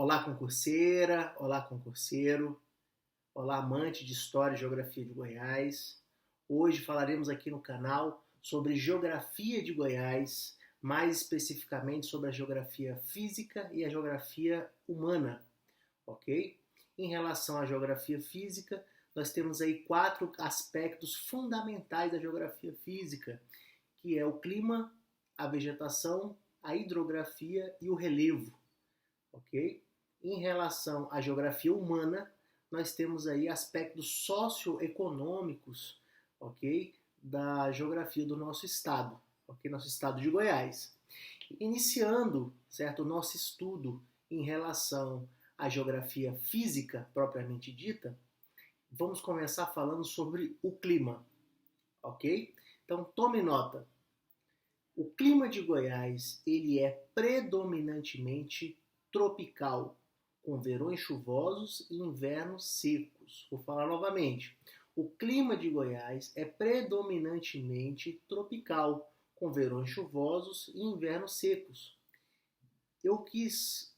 Olá, concurseira, olá, concurseiro, olá, amante de História e Geografia de Goiás. Hoje falaremos aqui no canal sobre Geografia de Goiás, mais especificamente sobre a Geografia Física e a Geografia Humana, ok? Em relação à Geografia Física, nós temos aí 4 aspectos fundamentais da Geografia Física, que é o clima, a vegetação, a hidrografia e o relevo, ok? Em relação à geografia humana, nós temos aí aspectos socioeconômicos, ok? Da geografia do nosso estado, ok? Nosso estado de Goiás. Iniciando, certo, o nosso estudo em relação à geografia física propriamente dita, vamos começar falando sobre o clima, ok? Então, tome nota. O clima de Goiás, ele é predominantemente tropical, com verões chuvosos e invernos secos. Vou falar novamente. O clima de Goiás é predominantemente tropical, com verões chuvosos e invernos secos. Eu quis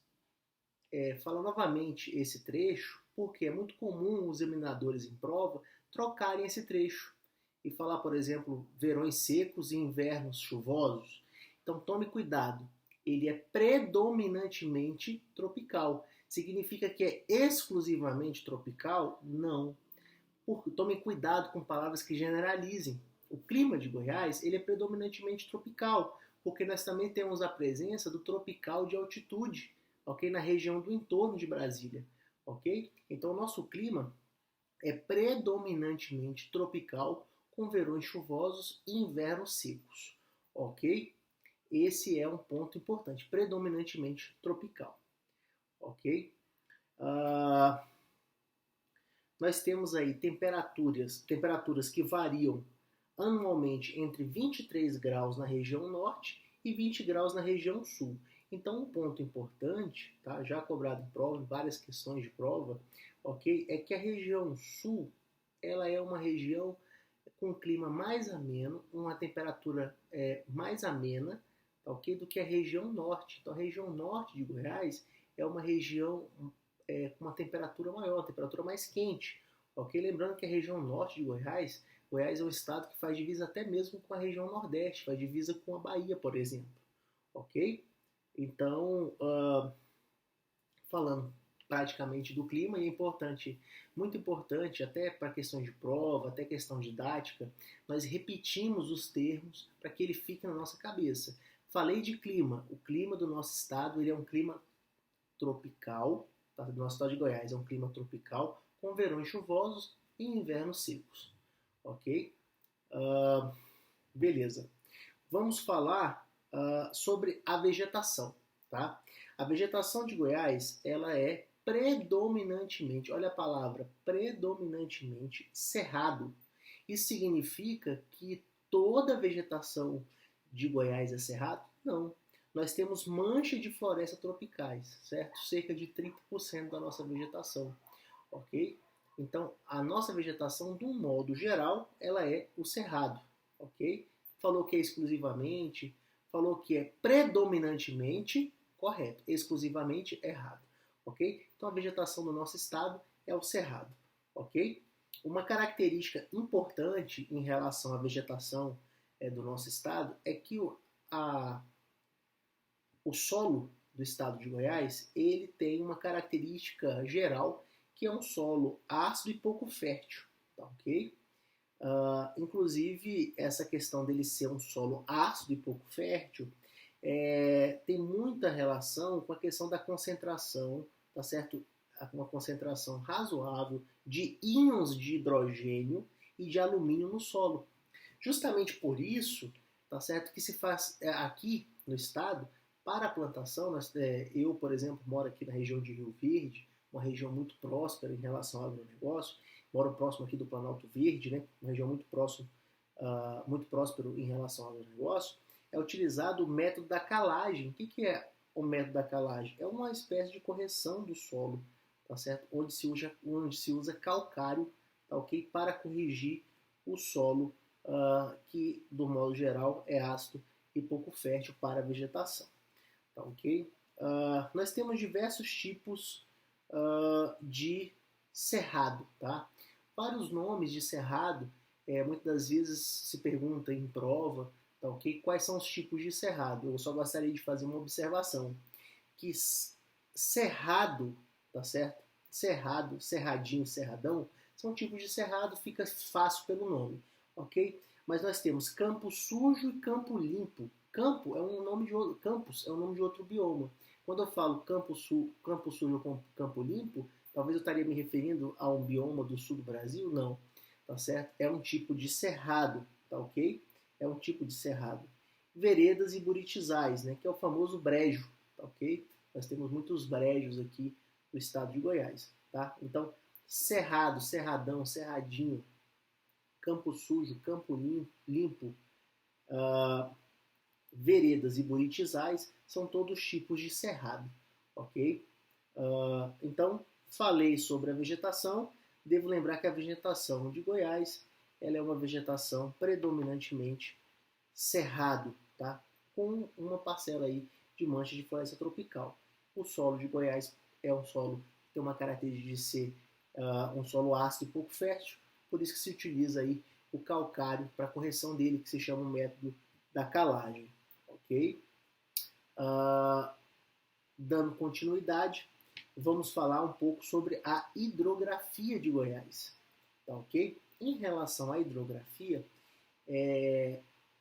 falar novamente esse trecho porque é muito comum os examinadores em prova trocarem esse trecho e falar, por exemplo, verões secos e invernos chuvosos. Então tome cuidado, ele é predominantemente tropical. Significa que é exclusivamente tropical? Não. Tome cuidado com palavras que generalizem. O clima de Goiás ele é predominantemente tropical, porque nós também temos a presença do tropical de altitude, ok? Na região do entorno de Brasília, ok? Então o nosso clima é predominantemente tropical, com verões chuvosos e invernos secos, ok? Esse é um ponto importante, predominantemente tropical, ok? Nós temos aí temperaturas que variam anualmente entre 23 graus na região norte e 20 graus na região sul. Então, um ponto importante, tá, já cobrado em prova, em várias questões de prova, ok, é que a região sul ela é uma região com um clima mais ameno, uma temperatura mais amena, tá, ok, do que a região norte. Então, a região norte de Goiás é uma região com uma temperatura maior, uma temperatura mais quente, ok? Lembrando que a região norte de Goiás, Goiás é um estado que faz divisa até mesmo com a região nordeste, faz divisa com a Bahia, por exemplo, ok? Então, falando praticamente do clima, e é importante, muito importante, até para questões de prova, até questão didática, nós repetimos os termos para que ele fique na nossa cabeça. Falei de clima, o clima do nosso estado ele é um clima tropical, tá? Do nosso estado de Goiás é um clima tropical, com verões chuvosos e invernos secos, ok? Beleza. Vamos falar sobre a vegetação, tá? A vegetação de Goiás, ela é predominantemente, olha a palavra, predominantemente cerrado. Isso significa que toda a vegetação de Goiás é cerrado? Não. Nós temos mancha de floresta tropicais, certo? Cerca de 30% da nossa vegetação, ok? Então, a nossa vegetação, de um modo geral, ela é o cerrado, ok? Falou que é exclusivamente, falou que é predominantemente, correto, exclusivamente errado, ok? Então, a vegetação do nosso estado é o cerrado, ok? Uma característica importante em relação à vegetação do nosso estado é que o solo do estado de Goiás ele tem uma característica geral que é um solo ácido e pouco fértil, tá, ok? Inclusive, essa questão dele ser um solo ácido e pouco fértil tem muita relação com a questão da concentração, tá certo? Uma concentração razoável de íons de hidrogênio e de alumínio no solo. Justamente por isso, tá certo, que se faz aqui no estado, para a plantação, eu, por exemplo, moro aqui na região de Rio Verde, uma região muito próspera em relação ao agronegócio, moro próximo aqui do Planalto Verde, né, uma região muito próspero em relação ao agronegócio, é utilizado o método da calagem. O que é o método da calagem? É uma espécie de correção do solo, tá certo? Onde se usa calcário, tá, ok? Para corrigir o solo que, do modo geral, é ácido e pouco fértil para a vegetação. Tá ok? nós temos diversos tipos de cerrado, tá? Vários nomes de cerrado, muitas das vezes se pergunta em prova, tá, ok? Quais são os tipos de cerrado? Eu só gostaria de fazer uma observação, que cerrado, tá certo? Cerrado, cerradinho, cerradão, são tipos de cerrado, fica fácil pelo nome, ok? Mas nós temos campo sujo e campo limpo. Campo é um nome de outro, campus é um nome de outro bioma. Quando eu falo campo sujo ou campo limpo, talvez eu estaria me referindo a um bioma do sul do Brasil? Não, tá certo? É um tipo de cerrado, tá ok? É um tipo de cerrado. Veredas e buritizais, né? Que é o famoso brejo, tá ok? Nós temos muitos brejos aqui no estado de Goiás, tá? Então, cerrado, cerradão, cerradinho, campo sujo, campo limpo, veredas e buritizais são todos tipos de cerrado, ok? Então, falei sobre a vegetação. Devo lembrar que a vegetação de Goiás ela é uma vegetação predominantemente cerrado, tá? Com uma parcela aí de mancha de floresta tropical. O solo de Goiás é um solo que tem uma característica de ser um solo ácido e pouco fértil, por isso que se utiliza aí o calcário para correção dele, que se chama o método da calagem, ok? Dando continuidade, vamos falar um pouco sobre a hidrografia de Goiás, tá ok? Em relação à hidrografia,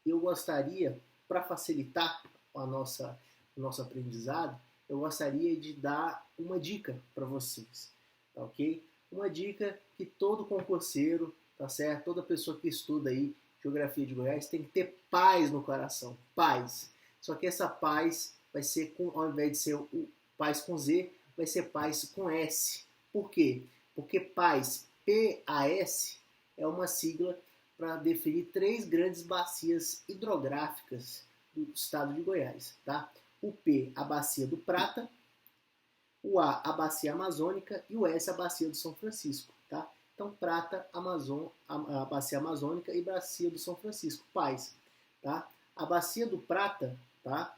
eu gostaria, para facilitar o nosso aprendizado, eu gostaria de dar uma dica para vocês, tá ok? Uma dica que todo concurseiro, tá certo? Toda pessoa que estuda aí Geografia de Goiás tem que ter paz no coração, paz. Só que essa paz vai ser, ao invés de ser o paz com Z, vai ser paz com S. Por quê? Porque paz, P-A-S, é uma sigla para definir 3 grandes bacias hidrográficas do estado de Goiás. Tá? O P, a bacia do Prata, o A bacia amazônica e o S, a bacia do São Francisco. Tá? Então, Prata, a bacia amazônica e bacia do São Francisco. Paz. Tá? A bacia do Prata, tá?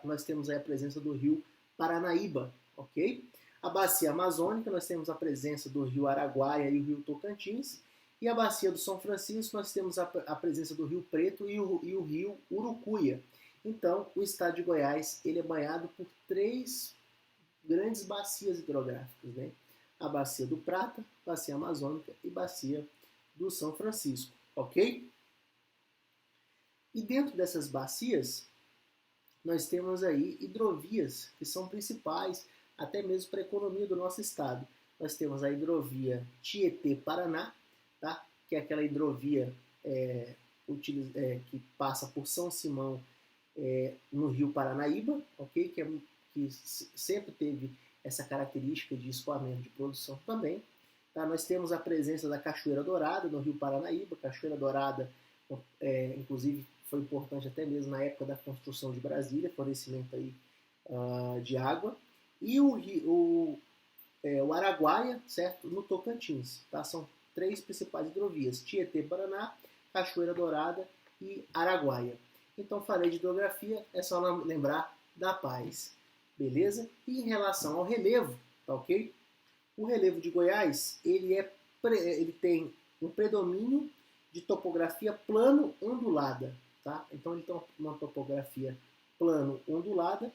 Nós temos aí a presença do rio Paranaíba, ok? A bacia amazônica, nós temos a presença do rio Araguaia e o rio Tocantins. E a bacia do São Francisco, nós temos a presença do Rio Preto e o rio Urucuia. Então, o estado de Goiás ele é banhado por 3 grandes bacias hidrográficas, né? A bacia do Prata, bacia amazônica e bacia do São Francisco, ok? E dentro dessas bacias, nós temos aí hidrovias, que são principais até mesmo para a economia do nosso estado. Nós temos a hidrovia Tietê-Paraná, tá? Que é aquela hidrovia que passa por São Simão no rio Paranaíba, ok? Que sempre teve essa característica de escoamento de produção também. Tá? Nós temos a presença da Cachoeira Dourada no rio Paranaíba. Cachoeira Dourada, inclusive, foi importante até mesmo na época da construção de Brasília, fornecimento aí, de água. E o Araguaia, certo? No Tocantins. Tá? São 3 principais hidrovias: Tietê-Paraná, Cachoeira Dourada e Araguaia. Então, falei de hidrografia, é só lembrar da paz. Beleza? E em relação ao relevo, tá ok? O relevo de Goiás, ele tem um predomínio de topografia plano-ondulada, tá? Então, ele tem uma topografia plano-ondulada.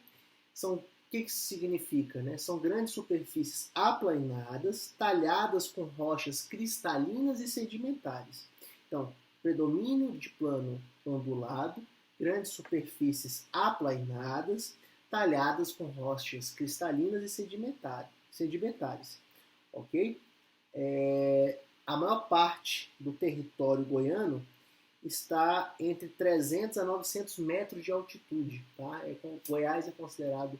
O que significa? Né? São grandes superfícies aplainadas, talhadas com rochas cristalinas e sedimentares. Então, predomínio de plano ondulado, grandes superfícies aplainadas, talhadas com rochas cristalinas e sedimentares. Ok? A maior parte do território goiano está entre 300 a 900 metros de altitude. Tá? Goiás é considerado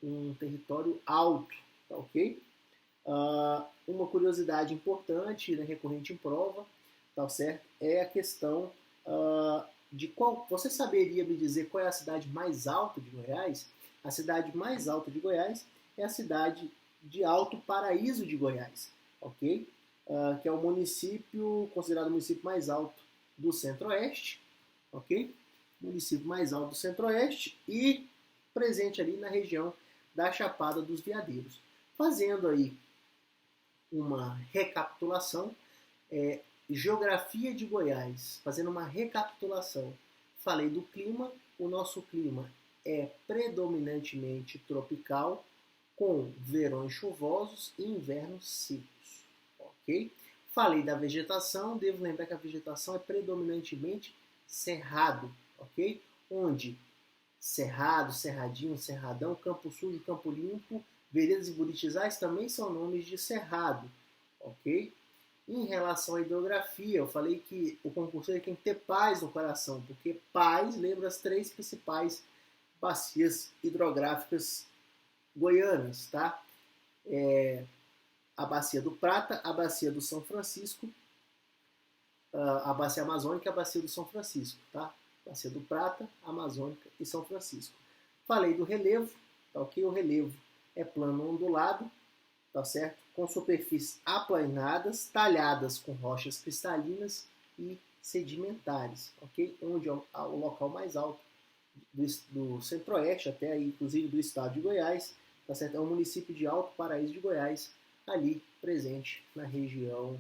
um território alto, tá ok? Uma curiosidade importante, né, recorrente em prova, tá certo? É a questão de qual. Você saberia me dizer qual é a cidade mais alta de Goiás? A cidade mais alta de Goiás é a cidade de Alto Paraíso de Goiás, ok? Que é o município considerado o município mais alto do Centro-Oeste, ok? Município mais alto do Centro-Oeste e presente ali na região da Chapada dos Veadeiros. Fazendo aí uma recapitulação, geografia de Goiás, fazendo uma recapitulação, falei do clima, o nosso clima é predominantemente tropical, com verões chuvosos e invernos secos, ok? Falei da vegetação, devo lembrar que a vegetação é predominantemente cerrado, ok? Onde cerrado, cerradinho, cerradão, campo sujo, campo limpo, veredas e buritizais também são nomes de cerrado, ok? Em relação à hidrografia, eu falei que o concurseiro tem que ter paz no coração, porque paz lembra as 3 principais bacias hidrográficas goianas, tá? A bacia do Prata, a bacia do São Francisco, a bacia amazônica e a bacia do São Francisco, tá? Bacia do Prata, Amazônica e São Francisco. Falei do relevo, tá ok? O relevo é plano ondulado, tá certo? Com superfícies aplanadas, talhadas com rochas cristalinas e sedimentares, ok? Onde é o local mais alto do centro-oeste, até aí, inclusive do estado de Goiás, tá certo? É o município de Alto Paraíso de Goiás, ali presente na região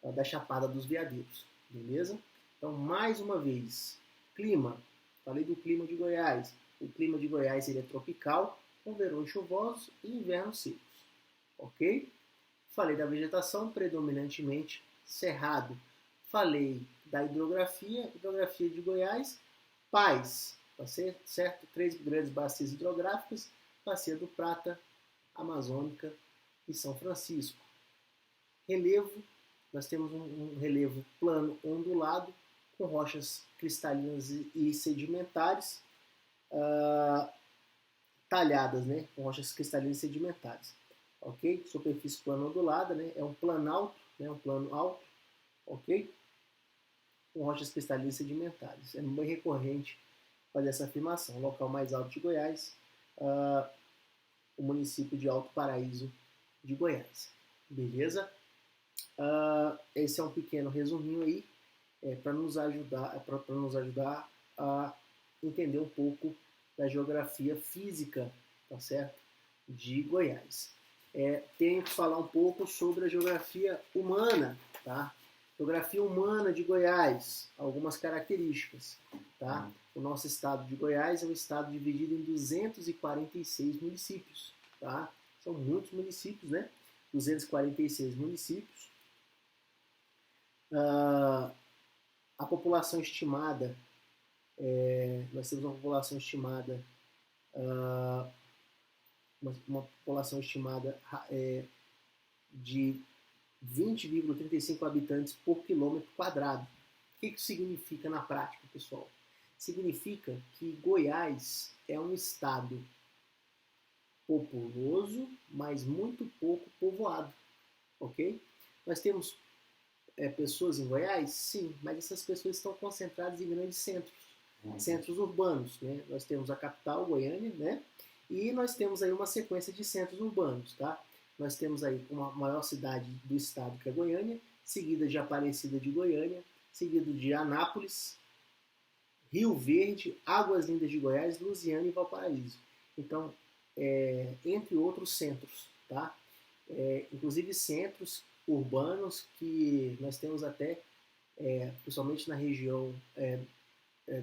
da Chapada dos Veadeiros, beleza? Então, mais uma vez, clima, falei do clima de Goiás. O clima de Goiás ele é tropical, com verões chuvosos e invernos secos, ok? Falei da vegetação, predominantemente cerrado. Falei da hidrografia de Goiás, pais, tá certo? 3 grandes bacias hidrográficas, bacia do Prata, Amazônica e São Francisco. Relevo, nós temos um relevo plano ondulado, com rochas cristalinas e sedimentares, talhadas, né, com rochas cristalinas e sedimentares. Ok? Superfície plana ondulada, né, é um plano alto, ok? Com rochas cristalinas e sedimentares. É bem recorrente fazer essa afirmação. O local mais alto de Goiás, o município de Alto Paraíso de Goiás. Beleza? Esse é um pequeno resuminho aí para nos ajudar a entender um pouco da geografia física, tá certo? De Goiás. Tenho que falar um pouco sobre a geografia humana, tá? Geografia humana de Goiás, algumas características, tá? O nosso estado de Goiás é um estado dividido em 246 municípios, tá? São muitos municípios, né? 246 municípios. A população estimada, nós temos uma população estimada, de 20,35 habitantes por quilômetro quadrado. O que isso significa na prática, pessoal? Significa que Goiás é um estado populoso, mas muito pouco povoado, ok? Nós temos pessoas em Goiás? Sim, mas essas pessoas estão concentradas em grandes centros urbanos, né? Nós temos a capital, Goiânia, né? E nós temos aí uma sequência de centros urbanos, tá? Nós temos aí uma maior cidade do estado, que é Goiânia, seguida de Aparecida de Goiânia, seguido de Anápolis, Rio Verde, Águas Lindas de Goiás, Lusiânia e Valparaíso. Então, entre outros centros, tá? Inclusive centros urbanos que nós temos até, principalmente na região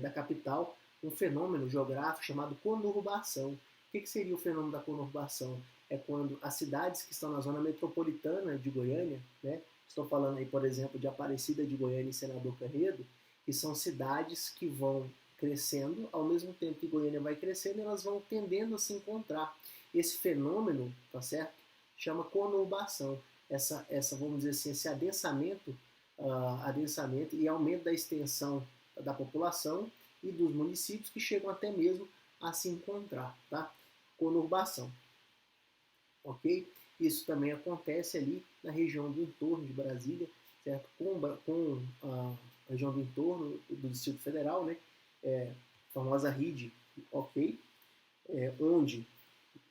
da capital, um fenômeno geográfico chamado conurbação. O que seria o fenômeno da conurbação? É quando as cidades que estão na zona metropolitana de Goiânia, né? Estou falando aí, por exemplo, de Aparecida de Goiânia e Senador Canedo, que são cidades que vão crescendo, ao mesmo tempo que Goiânia vai crescendo, elas vão tendendo a se encontrar. Esse fenômeno, tá certo? Chama conurbação. Vamos dizer assim, esse adensamento e aumento da extensão da população e dos municípios que chegam até mesmo a se encontrar, tá? Conurbação, ok? Isso também acontece ali na região do entorno de Brasília, certo? Com a região do entorno do Distrito Federal, né? Famosa RID, ok? Onde,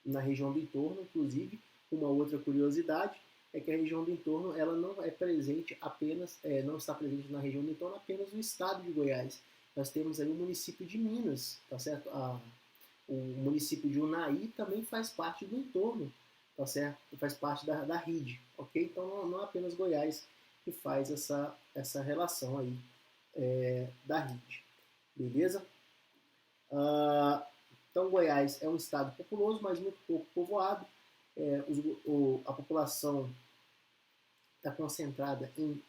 na região do entorno, inclusive, uma outra curiosidade é que a região do entorno ela não é presente apenas, não está presente na região do entorno apenas no estado de Goiás. Nós temos aí o município de Minas, tá certo? O município de Unai também faz parte do entorno, tá certo? Faz parte da RID, ok? Então não é apenas Goiás que faz essa relação aí da RID, beleza? Então Goiás é um estado populoso, mas muito pouco povoado. A população está concentrada em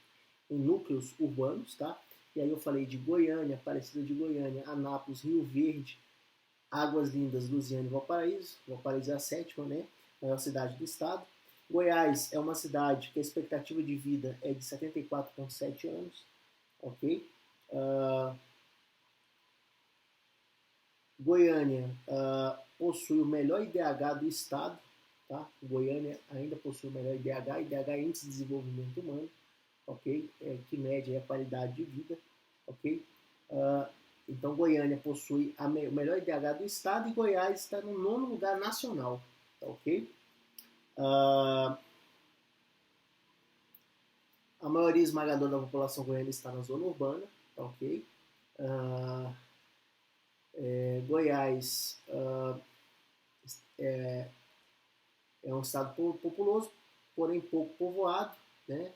núcleos urbanos, tá? E aí eu falei de Goiânia, Aparecida de Goiânia, Anápolis, Rio Verde, Águas Lindas, Lusiânia e Valparaíso. Valparaíso é a sétima, né? Maior cidade do estado. Goiás é uma cidade que a expectativa de vida é de 74,7 anos, ok? Goiânia possui o melhor IDH do estado, tá? Goiânia ainda possui o melhor IDH, IDH é Índice de Desenvolvimento Humano, ok? Que mede a qualidade de vida, ok? Então Goiânia possui o melhor IDH do estado e Goiás está no 9º lugar nacional, tá ok? A maioria esmagadora da população goiana está na zona urbana, tá ok? Goiás é um estado populoso, porém pouco povoado, né?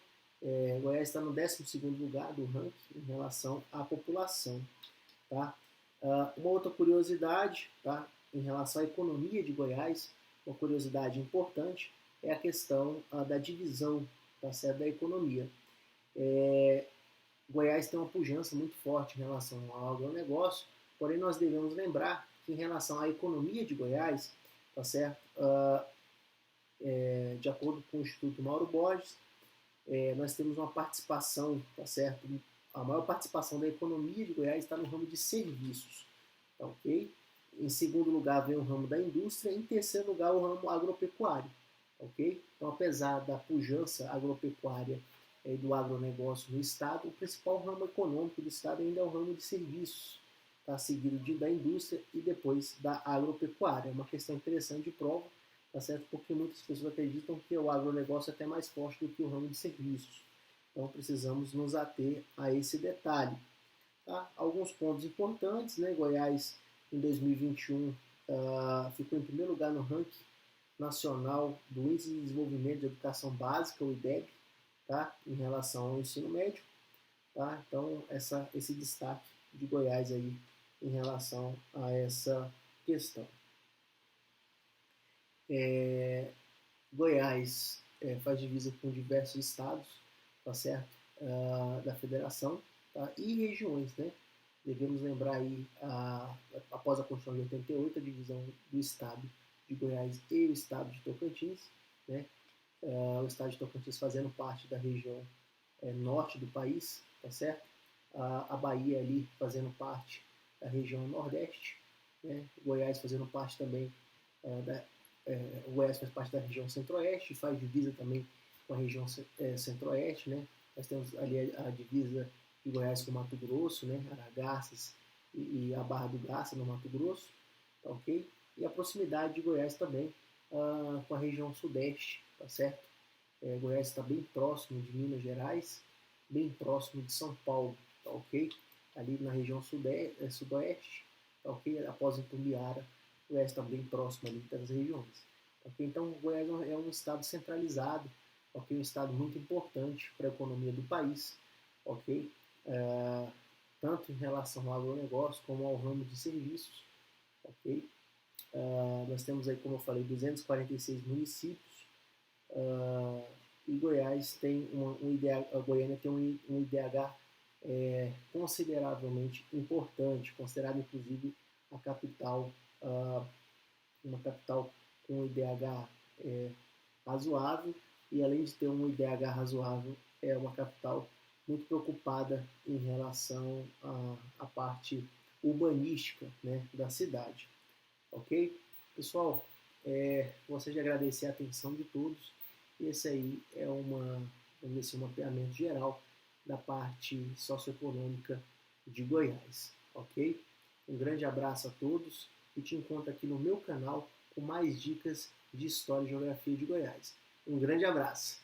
Goiás está no 12º lugar do ranking em relação à população, tá? Uma outra curiosidade, tá? Em relação à economia de Goiás, uma curiosidade importante é a questão da divisão, tá certo, da economia. Goiás tem uma pujança muito forte em relação ao agronegócio, porém nós devemos lembrar que em relação à economia de Goiás, tá certo? De acordo com o Instituto Mauro Borges, nós temos uma participação, tá certo? A maior participação da economia de Goiás está no ramo de serviços, tá ok? Em segundo lugar vem o ramo da indústria, em terceiro lugar o ramo agropecuário, tá ok? Então, apesar da pujança agropecuária e do agronegócio no estado, o principal ramo econômico do estado ainda é o ramo de serviços, tá? Seguido da indústria e depois da agropecuária. É uma questão interessante de prova, tá certo? Porque muitas pessoas acreditam que o agronegócio é até mais forte do que o ramo de serviços. Então precisamos nos ater a esse detalhe. Tá? Alguns pontos importantes, né? Goiás em 2021 ficou em primeiro lugar no ranking nacional do Índice de Desenvolvimento de Educação Básica, o IDEB, tá? Em relação ao ensino médio. Tá? Então esse destaque de Goiás aí em relação a essa questão. Goiás faz divisa com diversos estados, tá certo? Da federação, tá? E regiões, né? Devemos lembrar aí, após a Constituição de 88, a divisão do estado de Goiás e o estado de Tocantins, né? O estado de Tocantins fazendo parte da região norte do país, tá certo? A Bahia ali fazendo parte da região nordeste, né? Goiás fazendo parte também o Goiás faz parte da região centro-oeste, faz divisa também com a região centro-oeste, né? Nós temos ali a divisa de Goiás com Mato Grosso, né? Aragarças e a Barra do Garça no Mato Grosso, tá ok? E a proximidade de Goiás também com a região sudeste, tá certo? Goiás está bem próximo de Minas Gerais, bem próximo de São Paulo, tá ok? Ali na região sudoeste, tá ok? Após Itumbiara, Goiás está bem próximo ali das regiões. Okay? Então, Goiás é um estado centralizado, okay? Um estado muito importante para a economia do país, ok? Tanto em relação ao agronegócio como ao ramo de serviços, ok? Nós temos aí, como eu falei, 246 municípios, e Goiás tem a Goiânia tem um IDH consideravelmente importante, considerado inclusive a capital, uma capital com um IDH razoável, e além de ter um IDH razoável, é uma capital muito preocupada em relação à parte urbanística, né, da cidade. Ok? Pessoal, gostaria de agradecer a atenção de todos. Esse aí é vamos dizer assim, um mapeamento geral da parte socioeconômica de Goiás. Ok? Um grande abraço a todos e te encontro aqui no meu canal com mais dicas de História e Geografia de Goiás. Um grande abraço!